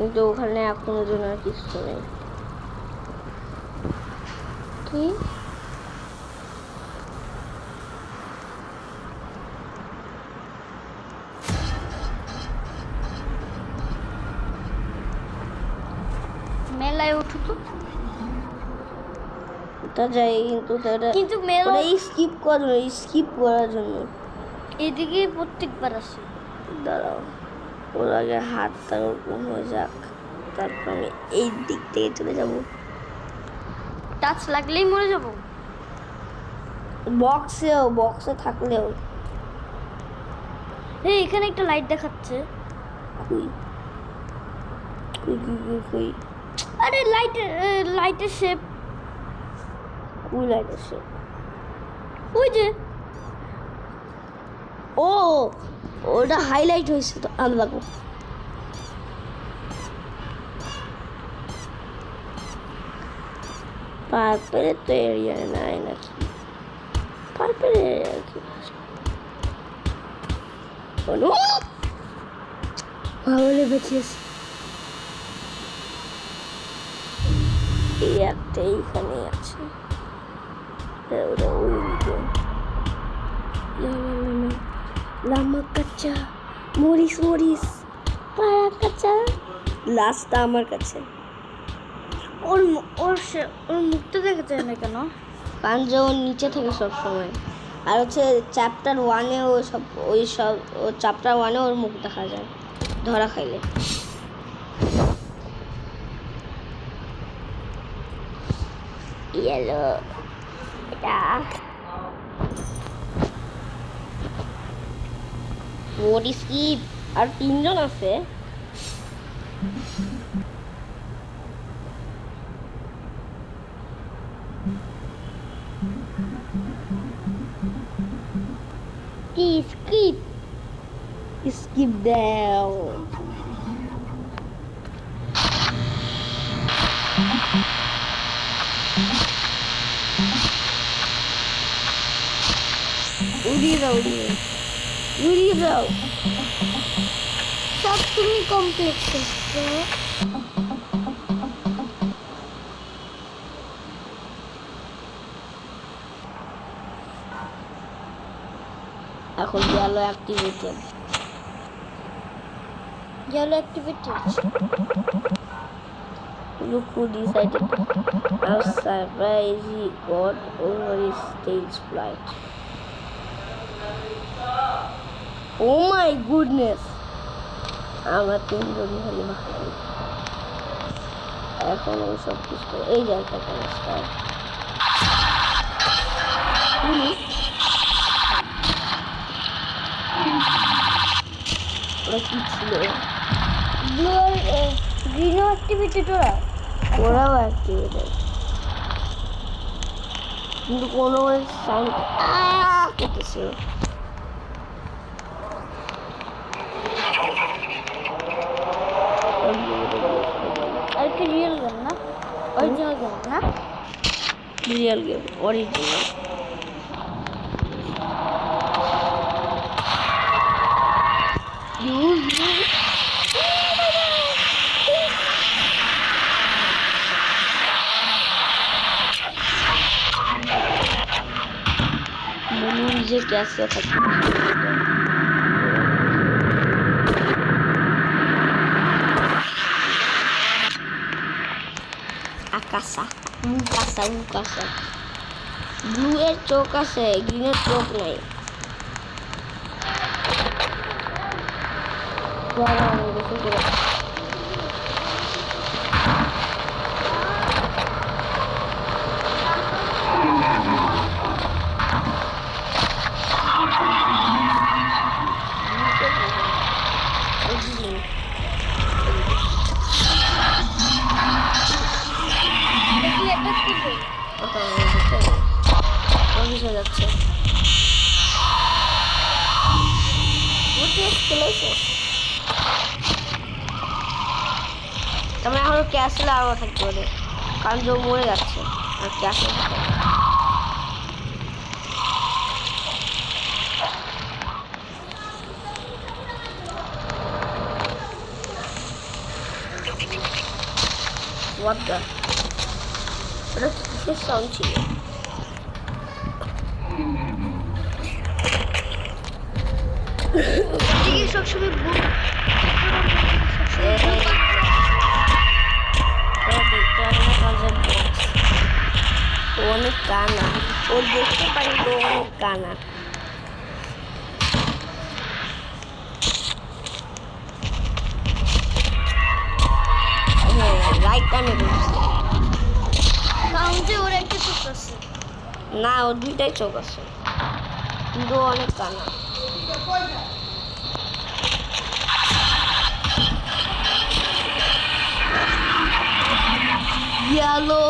কিন্তু ওখানে এখনো জন্য আর কিছু নেই। কি মেলায় উঠো তো, তা যাই কিন্তু কিন্তু মেলা ওটাই স্কিপ করার জন্য। এদিকে প্রত্যেকবার আসে। দাঁড়াও, ওর আগে হাতটা ওরকম হয়ে যাক, তারপর আমি এই দিক থেকে চলে যাব। টাচ লাগলেই মরে যাব। বক্সে থাকলেও। এই এখানে একটা লাইট দেখাচ্ছে। কুই কুই কুই কুই কুই আরে লাইটের শেপ। কুই লাইট আছে। ওই যে ও, ওটা হাইলাইট হয়েছে তো আলাদা। পার্পেলের তো এরিয়া নাই নাকি? পার্পেলের এরিয়া কি? ভাবলে বেঁচেছি। এই একটা এইখানে আছে। ওটা ওইদিকে। লামা কাঁচা মরিস পাড়া কাঁচা। লাস্টটা আমার কাছে। ওর মুখটা দেখা যায় না কেন? কারণ যে ওর নিচে থাকে সব সময়। আর হচ্ছে চ্যাপ্টার 1-এ ও চ্যাপ্টার 1-এ ওর মুখ দেখা যায় ধরা খাইলে। ইয়েলো এটা স্কিপ। আর 3জন আছে। কি স্কিপ দাও। উড়িয়ে দাও। সব তুমি কমপ্লিট করছো। এখন গেলো activated. Look who decided how surprise he got over his stage flight. Oh my goodness! আমার 3জন খালি বাকি। এখন ওই সব কিছু এই জায়গাটা স্টার্ট। ওরা কি ছিল? ব্লু আর গ্রিনও অ্যাক্টিভেটেড ওরাও অ্যাক্টিভেটেড, কিন্তু কোনো সাউন্ড করতেছিল। আর কি রিয়েল গেম না? অরিজিনাল গেম না? Real game, original. বলুন যে ক্যাসে থাকে। আকাশা উকাশা। ব্লু এর চোখ আছে, গ্রিনের চোখ নাই। যাচ্ছে তারপরে এখন ক্যাসেলে আরও থাকতে পারে, কারণ যে মরে যাচ্ছে আর ক্যাসেল। What the? এটা কিসের সাউন্ড ছিল? এদিকে সবসময় ভূত অনেক কানা, ও দেখতে পারি তো অনেক কানা। রাইট টাইমে বলছি কাউন্টে ওর একটা চোখ আছে। না, ওর দুইটাই চোখ আছে কিন্তু ও অনেক কানা। ইয়েলো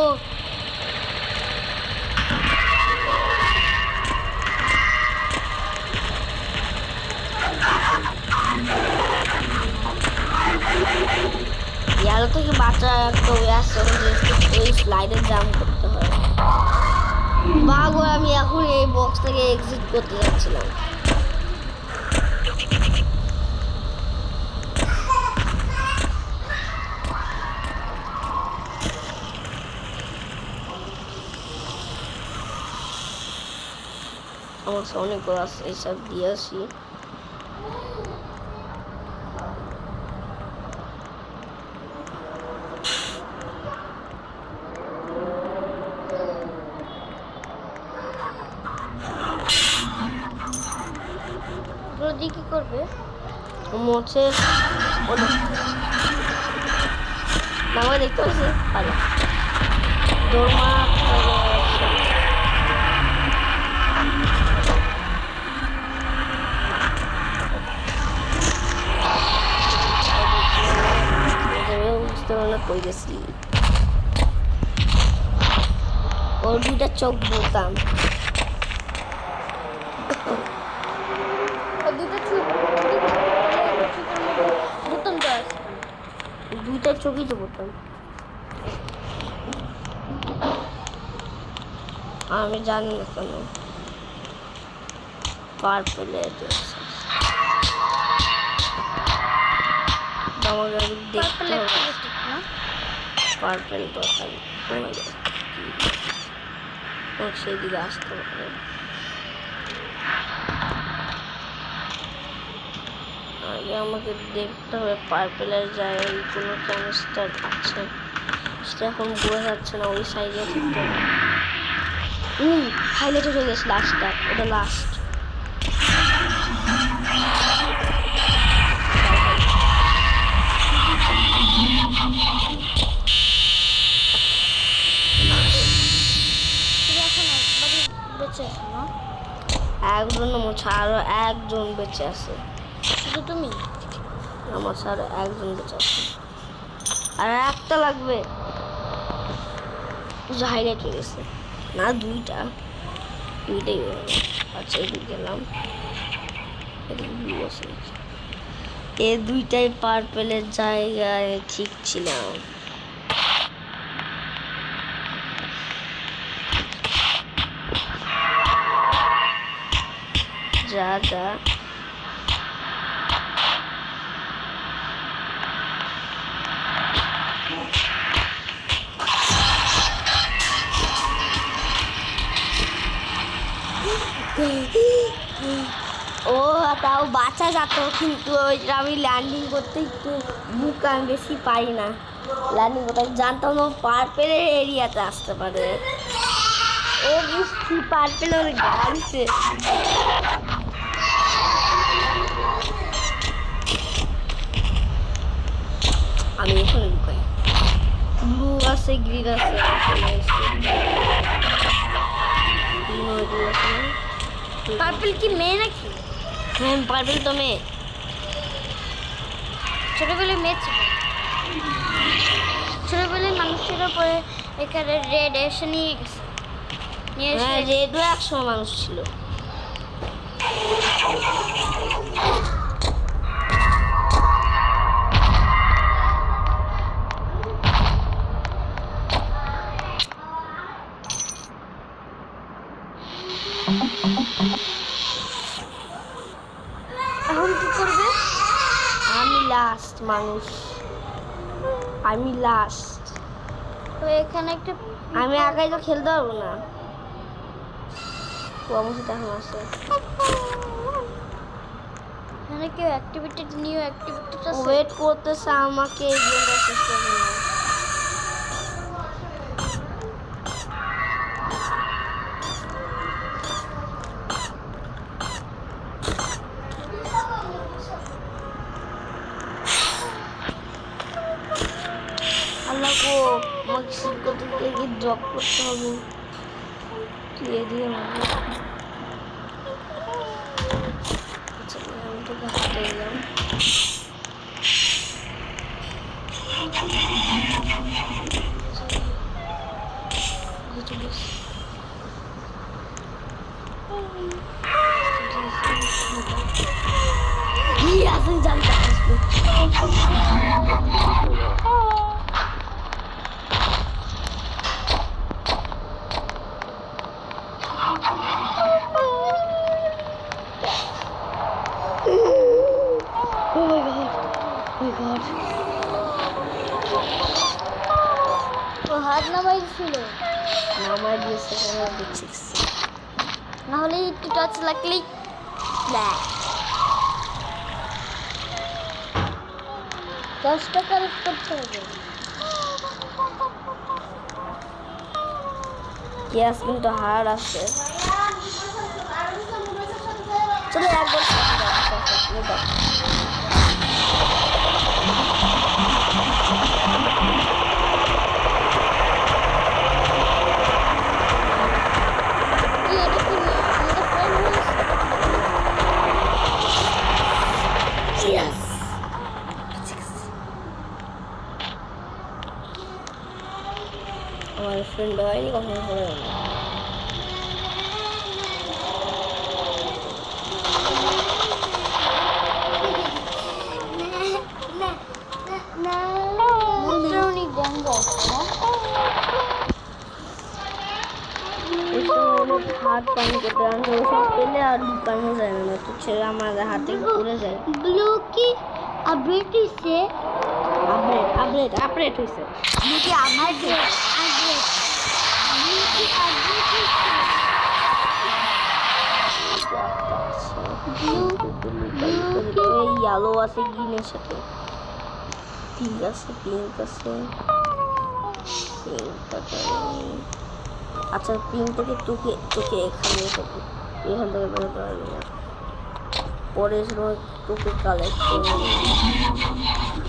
ইয়ালো থেকে বাচ্চা একটা ওয়ে আসছে যে ওই স্লাইডে জাম্প করতে হয়। বাগো, আমি এখন এই বক্স থেকে এক্সিট করতে যাচ্ছিলাম। আমার অনেকগুলো আছে, এইসব দিয়ে আসি। ওগুলো দিয়ে কি করবে? মোছে নামে দেখতে পাচ্ছি ভালো দোরমা কই গেছি। ওর দুইটা চোখ বলতাম দুইটা চোখই তো বলতাম। আমি জানি না কেন পার্পেলের আমার দেখতে হবে। পার্পেল দরকার সেদিকে আসতে হবে। আগে আমাকে দেখতে হবে পার্পেলের জায়গায় কোনো ক্যানিস্টার আছে, সেটা এখন বোঝা যাচ্ছে না। ওই সাইডে থাকতে হবে। হাইলাইট হয়ে গেছে লাস্টটা, ওটা লাস্ট। একজন আরো একজন বেঁচে আছে, শুধু তুমি। আমার আরো একজন বেঁচে আছে, আর একটা লাগবে। হাইলাইট হয়ে গেছে না, দুইটাই আচ্ছা এদিকে গেলাম, এ দুইটাই পার্পেলের জায়গায় ঠিক ছিলাম। যা যা ও তাও বাঁচা যেত, কিন্তু আমি ল্যান্ডিং করতে একটু বুক আমি বেশি পারি না ল্যান্ডিং করতে। জানতাম ও পার্পেলের এরিয়াতে আসতে পারে। ও বুঝছি পার্পেল ওর গাড়িতে। আমি এখানে লুকাই। ব্লু আছে, গ্রিন আছে, পার্পল কি মেয়ে নাকি? হ্যাঁ, পার্পেল তো মেয়ে। ছোটবেলায় মেয়ে ছিল, ছোটবেলায় মানুষের উপরে এখানে রেড এসে নিয়ে গেছে। হ্যাঁ, রেডও একসময় মানুষ ছিল। এখন কি করবে? আমি লাস্ট মানুষ। আমি লাস্ট। তো এখানে একটা আমি একাই তো খেলতে পারবো না। ও অবশ্যই টাকা আছে। এখানে কেউ অ্যাক্টিভিটি নিউ অ্যাক্টিভিটি আছে। ওয়েট করতেছে আমাকে এই গেমটা শেষ করবে না। আল্লাহ গো, আমাকে শিক্ষক থেকে জব করতে হবে। দিয়ে দিয়ে হবে। আচ্ছা, আমি তোকে হাতে দিলাম। আসলে জানতে আসবে। Oh my god. Oh my god. ও হাত নামাইছিল, নামাই দিয়েছে কেন দেখছিস? না হলে একটু টাচ লাগলেই দেখ 10 টাকা করতে হবে। গ্যাস কিন্তু হার আছে। চলো একবার কি এটা কি আমাদের ফ্রেন্ড হয়েছে? Yes. আমার ফ্রেন্ড হয়নি কখনো হবে না। মনটা অনেক গঙ্গা। হাত পানি কেটে আনছে ওসব পেলে আর লুকানো যায় না, তো ছেলে আমার হাতে ঘুরে যায়। ব্লু কি আপডেট হইছে? আপডেট আপডেট আপডেট হয়েছে। ব্লু কি আপডেট আপডেট ব্লু কি আপডেট হইছে? এই ইয়েলো আছে গ্রিনের সাথে, পিঙ্ক আছে পিঙ্ক আছে আচ্ছা পিঙ্ক থেকে তোকে তোকে এখানে থাকবে, এখান থেকে বেরোতে পারবি না। পরে সময় তোকে কালেক্ট করবো।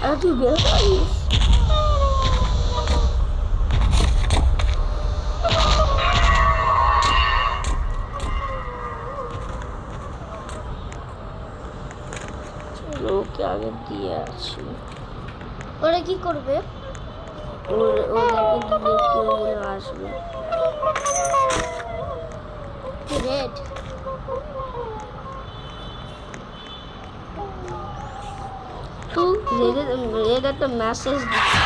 আরে তুই বের পারিস? ওকে আগে দিয়ে আছি। ওরা কি করবে? ওদেরকে দিলে কেউ মনে আসবে। রেড রেড একটা মেসেজ দিচ্ছে।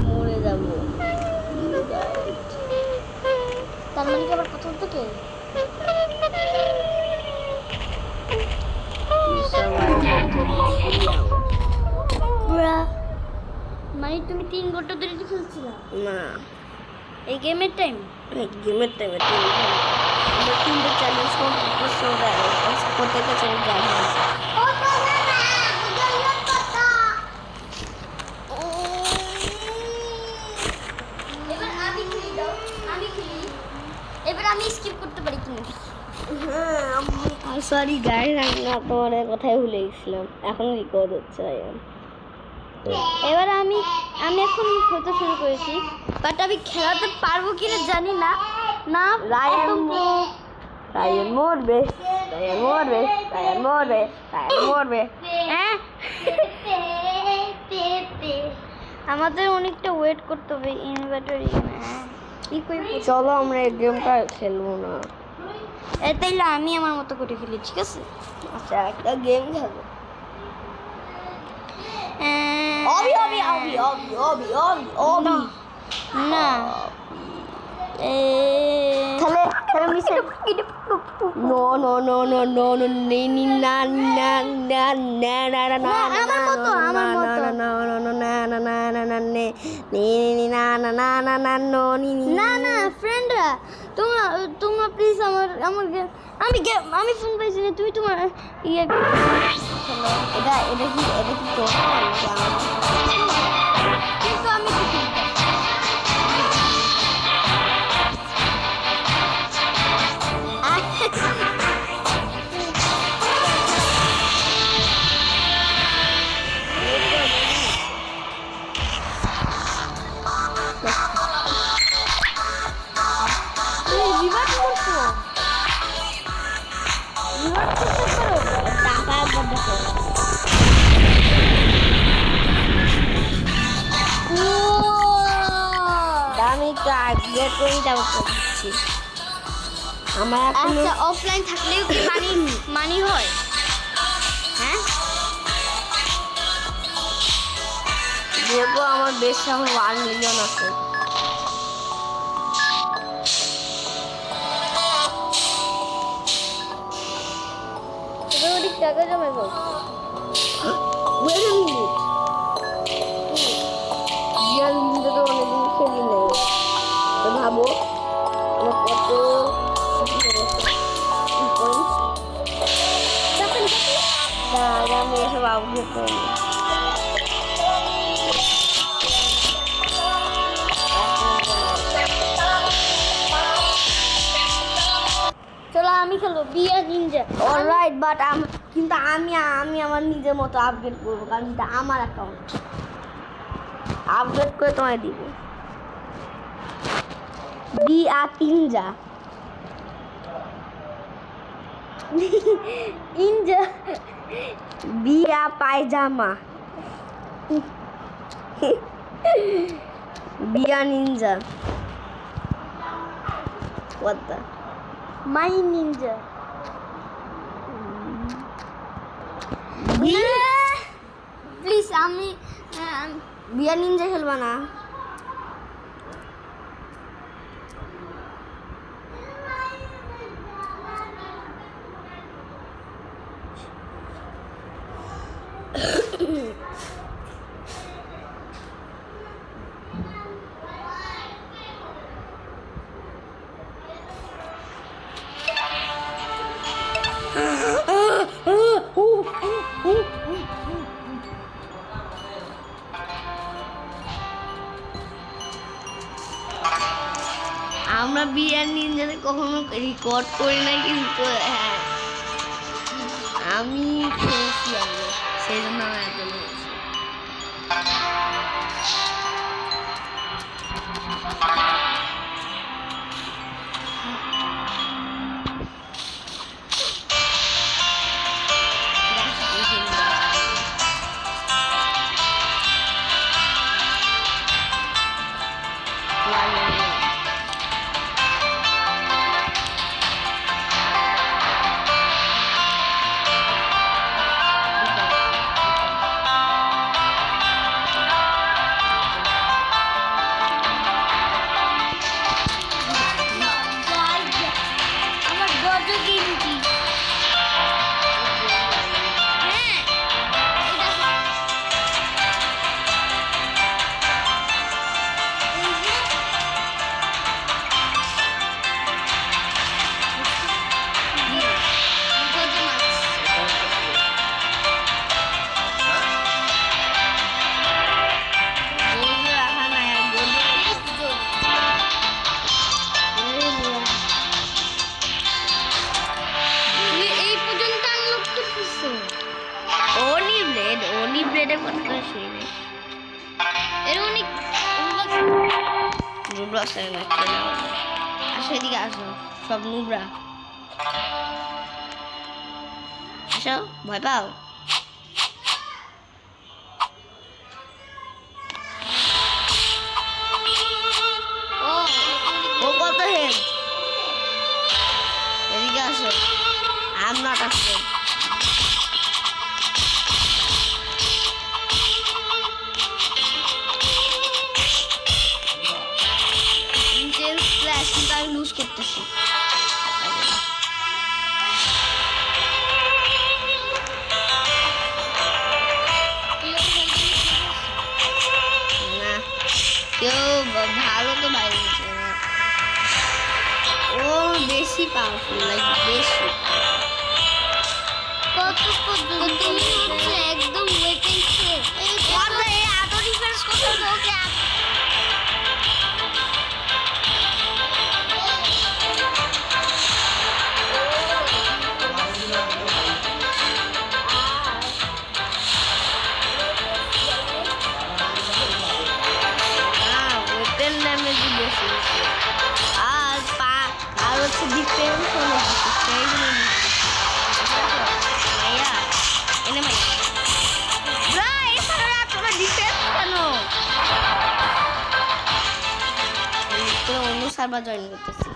মরে যাবো। তার মানে কি আবার প্রথম থেকে? মানে তুমি 3 ঘন্টা ধরে খেলছিলা? না এই গেমের টাইম? গেমের টাইমে আমরা 3টে চ্যালেঞ্জ কমপ্লিট করছি, প্রত্যেকটা চ্যালেঞ্জ যাই এবার আমি স্কিপ করতে পারি কিনা? সরি গাইস, আমি না তোমার কথাই ভুলে গেছিলাম। এখন রেকর্ড হচ্ছে। এবার আমি এখন খেলতে শুরু করেছি, বাট আমি খেলাতে পারবো কিনা জানি না। না রায়ান মরবে, রায়ান মরবে, রায়ান মরবে, রায়ান মরবে। হ্যাঁ আমাদের অনেকটা ওয়েট করতে হবে ইনভার্টারি। কি কই চলো আমরা এই গেমটা খেলবো না। তাইলে আমি আমার মতো করে খেলি, ঠিক আছে? আচ্ছা একটা গেম খেলবো। অবি অবি অবি অবি অবি অবি অবি না তাহলে তাহলে মিশে no no no no no no নি নি না না না না না না না আমার মতো আমার মতো না না না না না না না না নে নি নি না না না না না নো নি না না ফ্রেন্ডরা তোমরা তোমরা প্লিজ আমাকে আমি ফোন পাইছি না তুমি তোমার ইয়ে এটা কি তো কিন্তু আমি টাকা বড় আমি কাজে করি যাবো করছি আমার এখন আচ্ছা অফলাইন থাকলেও কি মানি হয় হ্যাঁ দেখবো আমার বেশ এখন 1 মিলিয়ন আছে অধিক টাকা জমা করো Wait a minute. জিয়ান তো অনেকদিন খেলি নেই তো ভাবো আমার কত আমি এসব আপডেট করি চলো আমি খেলবো বিয়া নিনজা অলরাইট বাট কিন্তু আমি আমার নিজের মতো আপডেট করবো কারণ এটা আমার অ্যাকাউন্ট আপডেট করে তোমায় দিব বিয়া তিনজা ইনজা বিয়া পায়জামা বিয়া Ninja what the my Ninja please আমি বিয়া নিনজা খেলবা না আমরা বিয়ার নিনজাতে কখনো রেকর্ড করি না কিন্তু হ্যাঁ আমি খেয়েছি আগে সেই জন্য আমার এত লেগেছে আমার গজ কিনছি হ্যাঁ এই পর্যন্ত আনলক করতেছো ওনি ব্লেডের কথা করে শুনি নাই এর অনেক নুবরা আছে না আসো এদিকে আসো সব নুবরা আসো ভয় পাও ও কত হেড এদিকে আসো I'm not afraid করতেছি। না কেউ ভালো তো বাইরে গেছে না। ও বেশি পাওয়ারফুল, লাইক বেশি। কত পর্যন্ত তুমি হচ্ছে একদম ওয়েটেন্সে এই কথা এই এত ডিফারেন্স করতে ওকে ওয়েপেন ড্যামেজই বেশি হচ্ছে। আর আর হচ্ছে ডিফেন্স অনেক বেশি, সেই জন্য মাইয়া এনে মাইয়া না এছাড়া তোমার ডিফেন্স কেন পুরো অন্য সার্ভার জয়েন করতেছি।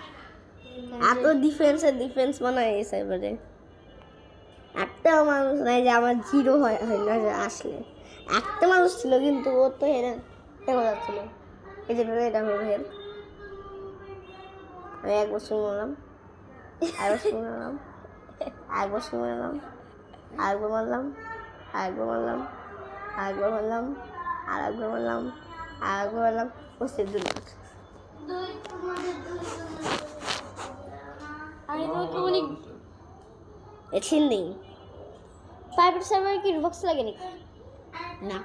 এত ডিফেন্স মনে হয় এই সার্ভারে একটাও মানুষ নাই যে আমার জিরো হয় না যে আসলে একটা মানুষ ছিল কিন্তু ও তো হেরে যাচ্ছিল। এই যে এটা হলো হেল্প। আমি এক বছর মারলাম, আরেকবার মারলাম, আরেকবার মারলাম, আরেকবার মারলাম, আরেকবার মারলাম, আরেকবার মারলাম, আরেকবার মারলাম, আরেকবার মারলাম। ও সেভ দিল। আমি তোমাকে বলি এছিন্দি প্রাইভেট সার্ভারে কি রুবক্স লাগে নাকি? না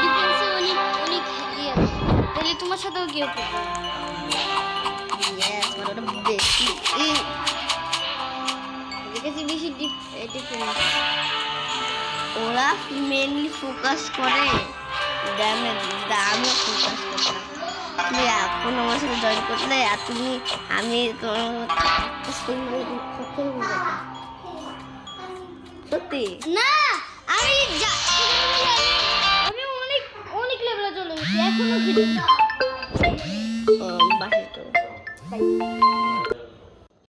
ডিফেন্সে অনেক অনেক ইয়ে আছে। তাহলে তোমার সাথেও কি হবে? ইয়েস মানে ওটা বেশি দেখেছি বেশি ডিফেন্স ওরা মেনলি ফোকাস করে ড্যামেজ, আমিও ফোকাস করতাম। তুমি এখন আমার সাথে জয়েন করলে আর তুমি আমি তোমার সত্যি না আমি অনেক অনেক লেভেলে চলে গেছি এখনো কি